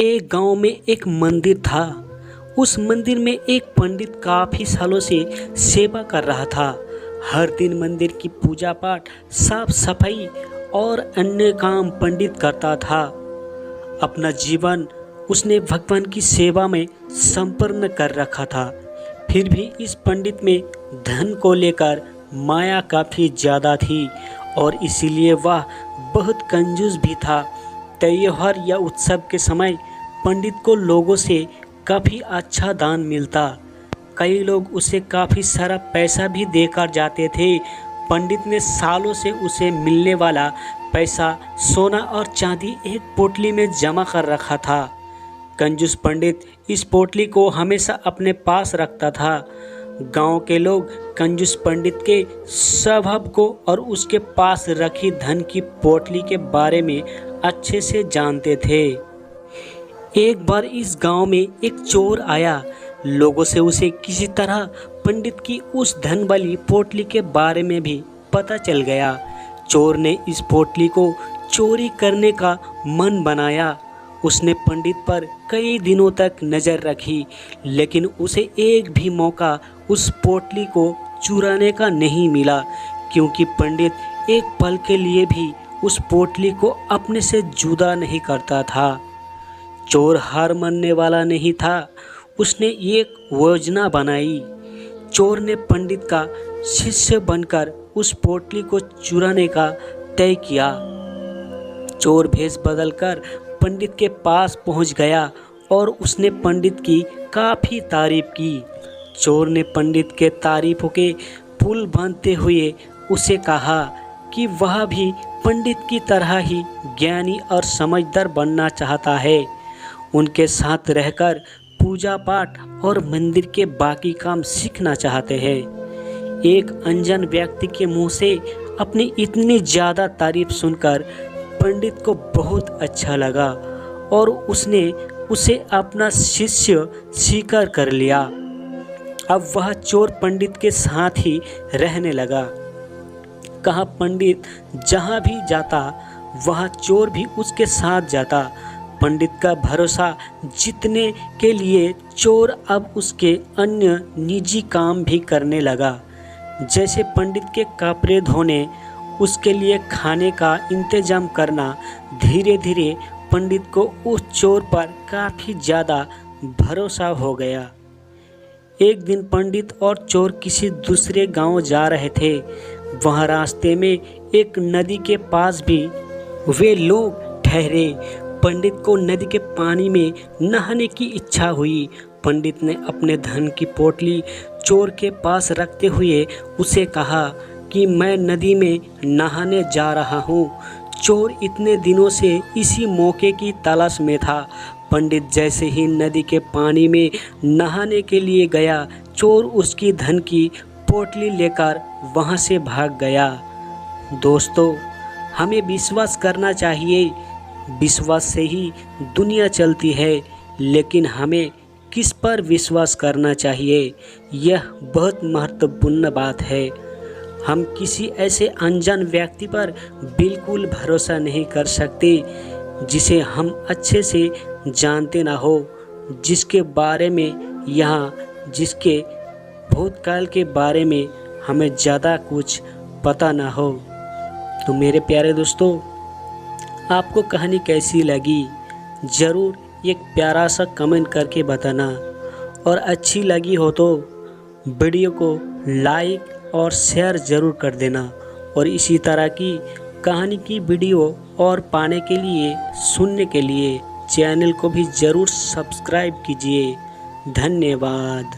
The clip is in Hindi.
एक गांव में एक मंदिर था। उस मंदिर में एक पंडित काफी सालों से सेवा कर रहा था। हर दिन मंदिर की पूजा पाठ, साफ सफाई और अन्य काम पंडित करता था। अपना जीवन उसने भगवान की सेवा में संपन्न कर रखा था। फिर भी इस पंडित में धन को लेकर माया काफ़ी ज़्यादा थी और इसीलिए वह बहुत कंजूस भी था। त्योहार या उत्सव के समय पंडित को लोगों से काफ़ी अच्छा दान मिलता। कई लोग उसे काफ़ी सारा पैसा भी देकर जाते थे। पंडित ने सालों से उसे मिलने वाला पैसा सोना और चांदी एक पोटली में जमा कर रखा था। कंजूस पंडित इस पोटली को हमेशा अपने पास रखता था। गांव के लोग कंजूस पंडित के स्वभाव को और उसके पास रखी धन की पोटली के बारे में अच्छे से जानते थे। एक बार इस गांव में एक चोर आया। लोगों से उसे किसी तरह पंडित की उस धन वाली पोटली के बारे में भी पता चल गया। चोर ने इस पोटली को चोरी करने का मन बनाया। उसने पंडित पर कई दिनों तक नज़र रखी, लेकिन उसे एक भी मौका उस पोटली को चुराने का नहीं मिला, क्योंकि पंडित एक पल के लिए भी उस पोटली को अपने से जुदा नहीं करता था। चोर हार मानने वाला नहीं था। उसने एक योजना बनाई। चोर ने पंडित का शिष्य बनकर उस पोटली को चुराने का तय किया। चोर भेष बदलकर पंडित के पास पहुंच गया और उसने पंडित की काफ़ी तारीफ की। चोर ने पंडित के तारीफों के पुल बांधते हुए उसे कहा कि वह भी पंडित की तरह ही ज्ञानी और समझदार बनना चाहता है। उनके साथ रहकर पूजा पाठ और मंदिर के बाकी काम सीखना चाहते हैं। एक अनजान व्यक्ति के मुंह से अपनी इतनी ज़्यादा तारीफ सुनकर पंडित को बहुत अच्छा लगा और उसने उसे अपना शिष्य स्वीकार कर लिया। अब वह चोर पंडित के साथ ही रहने लगा। कहा पंडित जहाँ भी जाता वहाँ चोर भी उसके साथ जाता। पंडित का भरोसा जीतने के लिए चोर अब उसके अन्य निजी काम भी करने लगा, जैसे पंडित के कपड़े धोने, उसके लिए खाने का इंतजाम करना। धीरे धीरे पंडित को उस चोर पर काफ़ी ज़्यादा भरोसा हो गया। एक दिन पंडित और चोर किसी दूसरे गांव जा रहे थे। वहाँ रास्ते में एक नदी के पास भी वे लोग ठहरे। पंडित को नदी के पानी में नहाने की इच्छा हुई। पंडित ने अपने धन की पोटली चोर के पास रखते हुए उसे कहा कि मैं नदी में नहाने जा रहा हूँ। चोर इतने दिनों से इसी मौके की तलाश में था। पंडित जैसे ही नदी के पानी में नहाने के लिए गया, चोर उसकी धन की पोटली लेकर वहाँ से भाग गया। दोस्तों, हमें विश्वास करना चाहिए। विश्वास से ही दुनिया चलती है, लेकिन हमें किस पर विश्वास करना चाहिए, यह बहुत महत्वपूर्ण बात है। हम किसी ऐसे अनजान व्यक्ति पर बिल्कुल भरोसा नहीं कर सकते जिसे हम अच्छे से जानते ना हो, जिसके बारे में जिसके भूतकाल के बारे में हमें ज़्यादा कुछ पता ना हो। तो मेरे प्यारे दोस्तों, आपको कहानी कैसी लगी ज़रूर एक प्यारा सा कमेंट करके बताना, और अच्छी लगी हो तो वीडियो को लाइक और शेयर ज़रूर कर देना। और इसी तरह की कहानी की वीडियो और पाने के लिए, सुनने के लिए चैनल को भी ज़रूर सब्सक्राइब कीजिए। धन्यवाद।